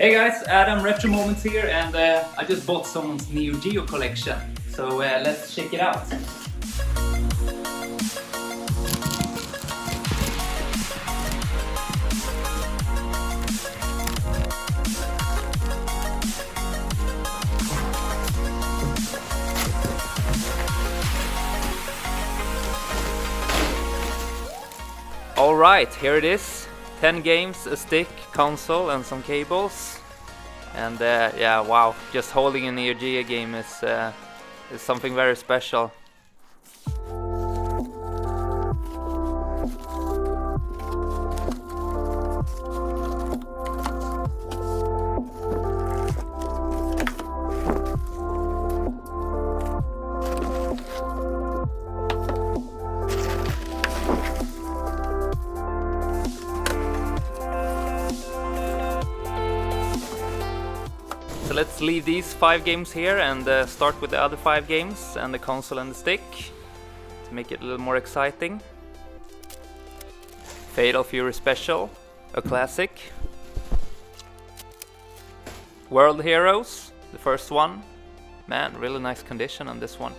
Hey guys, Adam Retro Moments here, and I just bought someone's Neo Geo collection, so let's check it out. Alright, here it is. 10 games, a stick, console and some cables. And yeah, wow, just holding a Neo Geo game is something very special. So let's leave these 5 games here and start with the other 5 games and the console and the stick to make it a little more exciting. Fatal Fury Special, a classic. World Heroes, the first one. Man, really nice condition on this one.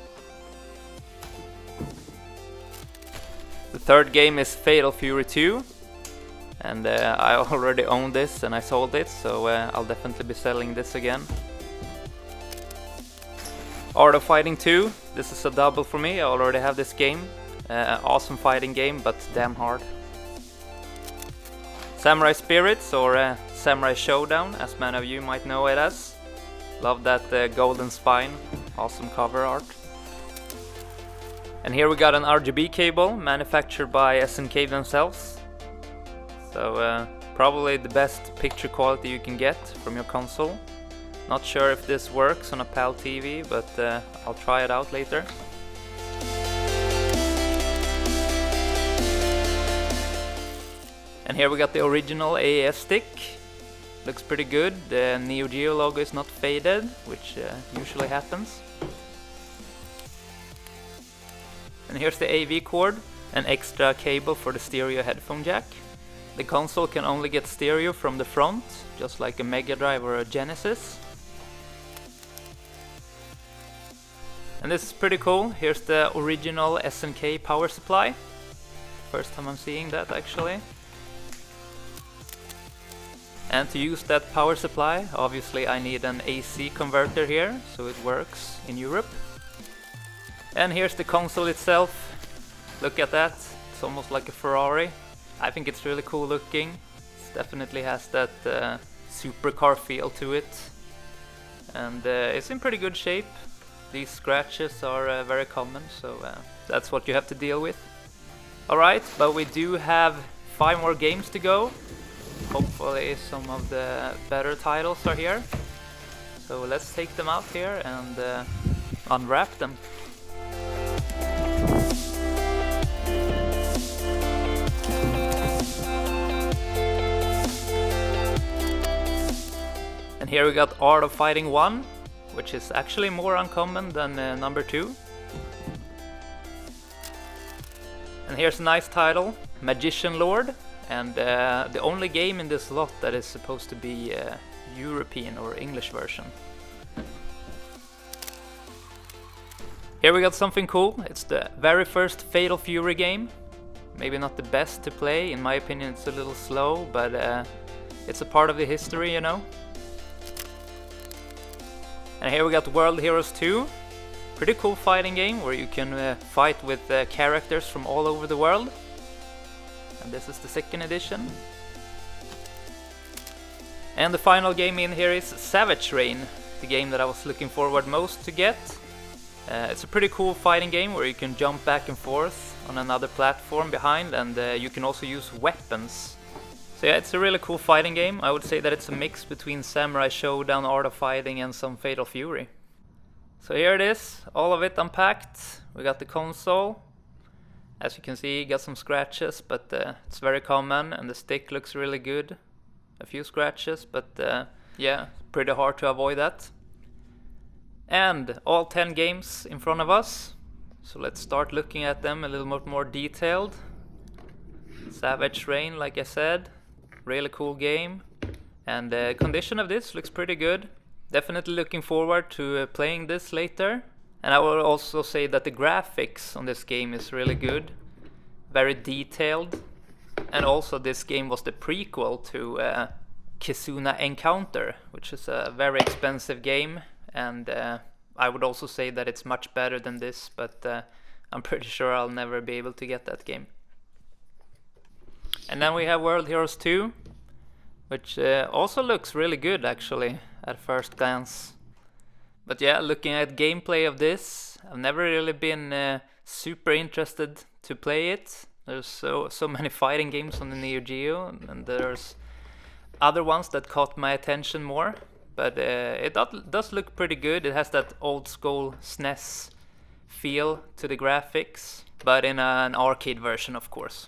The third game is Fatal Fury 2. And I already own this and I sold it, so I'll definitely be selling this again. Art of Fighting 2, this is a double for me, I already have this game. Awesome fighting game, but damn hard. Samurai Spirits, or Samurai Showdown, as many of you might know it as. Love that golden spine, awesome cover art. And here we got an RGB cable, manufactured by SNK themselves. So probably the best picture quality you can get from your console. Not sure if this works on a PAL TV, but I'll try it out later. And here we got the original AES stick. Looks pretty good. The Neo Geo logo is not faded, which usually happens. And here's the AV cord, an extra cable for the stereo headphone jack. The console can only get stereo from the front, just like a Mega Drive or a Genesis. And this is pretty cool. Here's the original SNK power supply. First time I'm seeing that actually. And to use that power supply, obviously I need an AC converter here, so it works in Europe. And here's the console itself. Look at that, it's almost like a Ferrari. I think it's really cool looking. It definitely has that supercar feel to it. And it's in pretty good shape. These scratches are very common, so that's what you have to deal with. Alright, but we do have 5 more games to go. Hopefully some of the better titles are here. So let's take them out here and unwrap them. And here we got Art of Fighting 1, which is actually more uncommon than number 2. And here's a nice title, Magician Lord, and the only game in this lot that is supposed to be European or English version. Here we got something cool, it's the very first Fatal Fury game. Maybe not the best to play, in my opinion it's a little slow, but it's a part of the history, you know. And here we got World Heroes 2, pretty cool fighting game where you can fight with characters from all over the world. And this is the second edition. And the final game in here is Savage Reign, the game that I was looking forward most to get. It's a pretty cool fighting game where you can jump back and forth on another platform behind, and you can also use weapons. So yeah, it's a really cool fighting game. I would say that it's a mix between Samurai Showdown, Art of Fighting and some Fatal Fury. So here it is, all of it unpacked. We got the console. As you can see, got some scratches, but it's very common, and the stick looks really good. A few scratches, but yeah, pretty hard to avoid that. And all 10 games in front of us. So let's start looking at them a little more detailed. Savage Reign, like I said, really cool game. And the condition of this looks pretty good. Definitely looking forward to playing this later. And I will also say that the graphics on this game is really good. Very detailed. And also this game was the prequel to Kizuna Encounter, which is a very expensive game. And I would also say that it's much better than this, but I'm pretty sure I'll never be able to get that game. And then we have World Heroes 2, which also looks really good actually at first glance. But yeah, looking at gameplay of this, I've never really been super interested to play it. There's so many fighting games on the Neo Geo, and there's other ones that caught my attention more. But it does look pretty good. It has that old school SNES feel to the graphics, but in an arcade version, of course.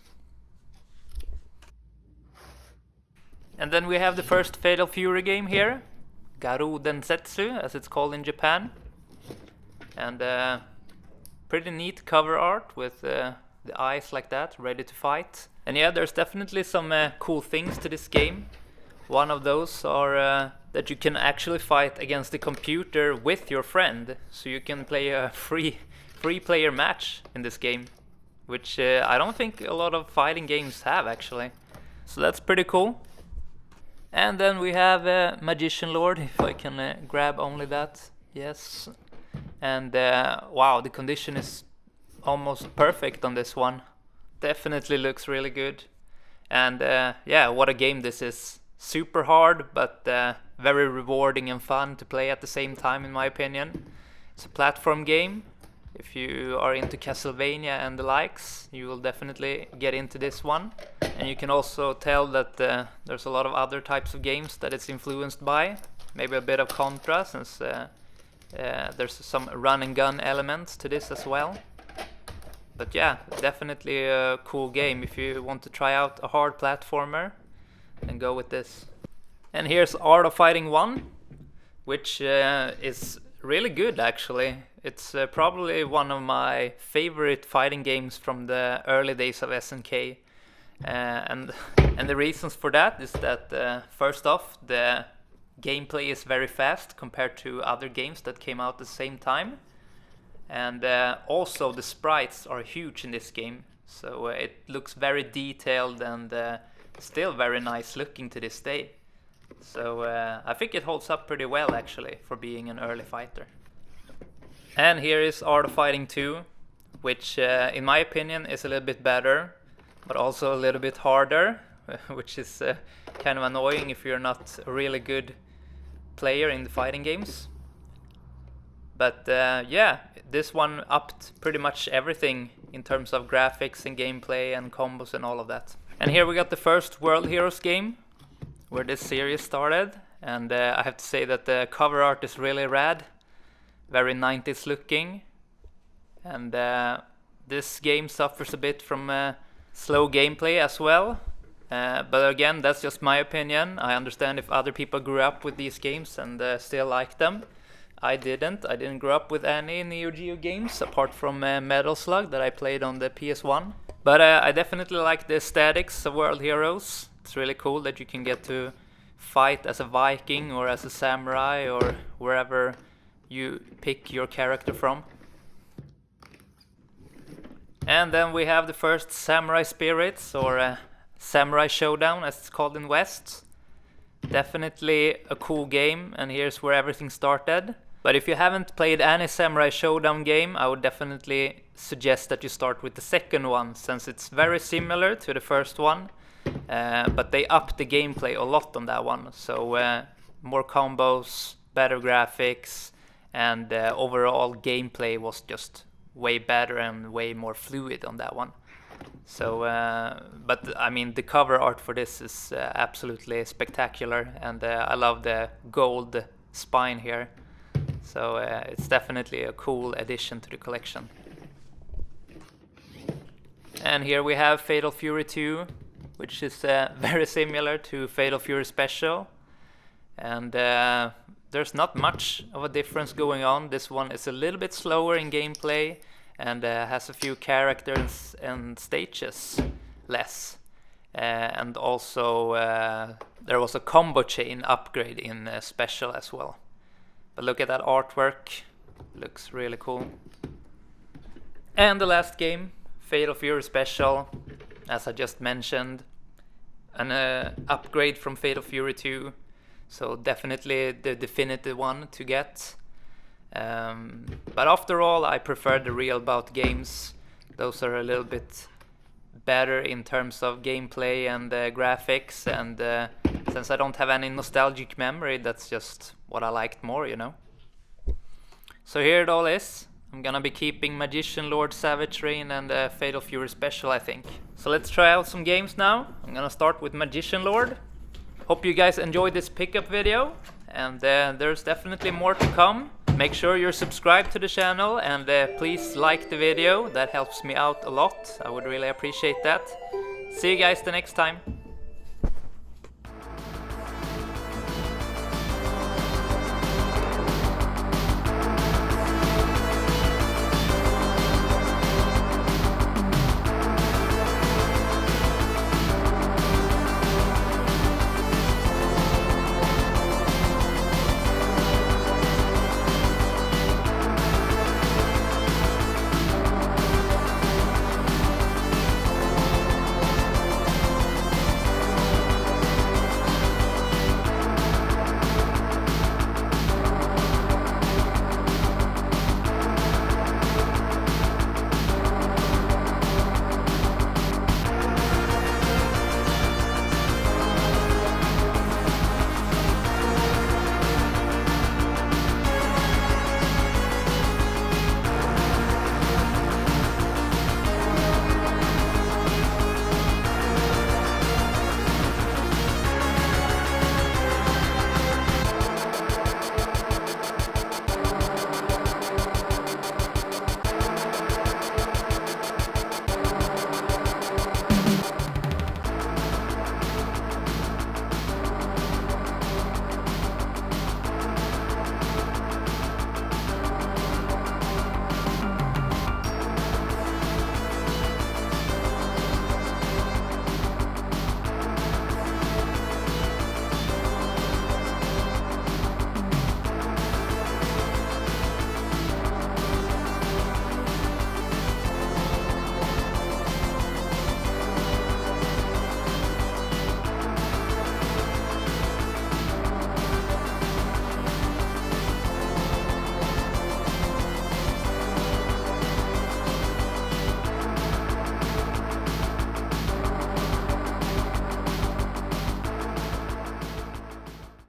And then we have the first Fatal Fury game here, Garou Densetsu, as it's called in Japan. And pretty neat cover art with the eyes like that, ready to fight. And yeah, there's definitely some cool things to this game. One of those are that you can actually fight against the computer with your friend. So you can play a free player match in this game, which I don't think a lot of fighting games have actually. So that's pretty cool. And then we have Magician Lord, if I can grab only that. Yes. And wow, the condition is almost perfect on this one. Definitely looks really good. And yeah, what a game this is. Super hard, but very rewarding and fun to play at the same time, in my opinion. It's a platform game. If you are into Castlevania and the likes, you will definitely get into this one. And you can also tell that there's a lot of other types of games that it's influenced by. Maybe a bit of Contra, since there's some run and gun elements to this as well. But yeah, definitely a cool game if you want to try out a hard platformer. And go with this. And here's Art of Fighting 1, which is really good actually. It's probably one of my favorite fighting games from the early days of SNK. And the reasons for that is that first off, the gameplay is very fast compared to other games that came out at the same time. And also the sprites are huge in this game. So it looks very detailed and still very nice looking to this day. So I think it holds up pretty well actually for being an early fighter. And here is Art of Fighting 2, which in my opinion is a little bit better, but also a little bit harder, which is kind of annoying if you're not a really good player in the fighting games. But yeah, this one upped pretty much everything in terms of graphics and gameplay and combos and all of that. And here we got the first World Heroes game, where this series started. And I have to say that the cover art is really rad, very 90s looking. And this game suffers a bit from slow gameplay as well. But again, that's just my opinion. I understand if other people grew up with these games and still like them. I didn't. I didn't grow up with any Neo Geo games apart from Metal Slug that I played on the PS1. But I definitely like the aesthetics of World Heroes. It's really cool that you can get to fight as a Viking or as a samurai or wherever you pick your character from. And then we have the first Samurai Spirits, or Samurai Showdown as it's called in West. Definitely a cool game, and here's where everything started. But if you haven't played any Samurai Showdown game, I would definitely suggest that you start with the second one, since it's very similar to the first one, but they upped the gameplay a lot on that one. So more combos, better graphics, and overall gameplay was just way better and way more fluid on that one. So, but I mean, the cover art for this is absolutely spectacular, and I love the gold spine here. So it's definitely a cool addition to the collection. And here we have Fatal Fury 2, which is very similar to Fatal Fury Special. And there's not much of a difference going on. This one is a little bit slower in gameplay and has a few characters and stages less. and also there was a combo chain upgrade in special as well. But look at that artwork, looks really cool. And the last game, Fatal Fury Special, as I just mentioned, an upgrade from Fatal Fury 2, so definitely the definitive one to get. But after all, I prefer the real bout games. Those are a little bit better in terms of gameplay and graphics, and since I don't have any nostalgic memory, that's just what I liked more, you know. So here it all is. I'm gonna be keeping Magician Lord, Savage Rain, and Fatal Fury Special, I think. So let's try out some games now. I'm gonna start with Magician Lord. Hope you guys enjoyed this pickup video, and there's definitely more to come. Make sure you're subscribed to the channel, and please like the video. That helps me out a lot. I would really appreciate that. See you guys the next time.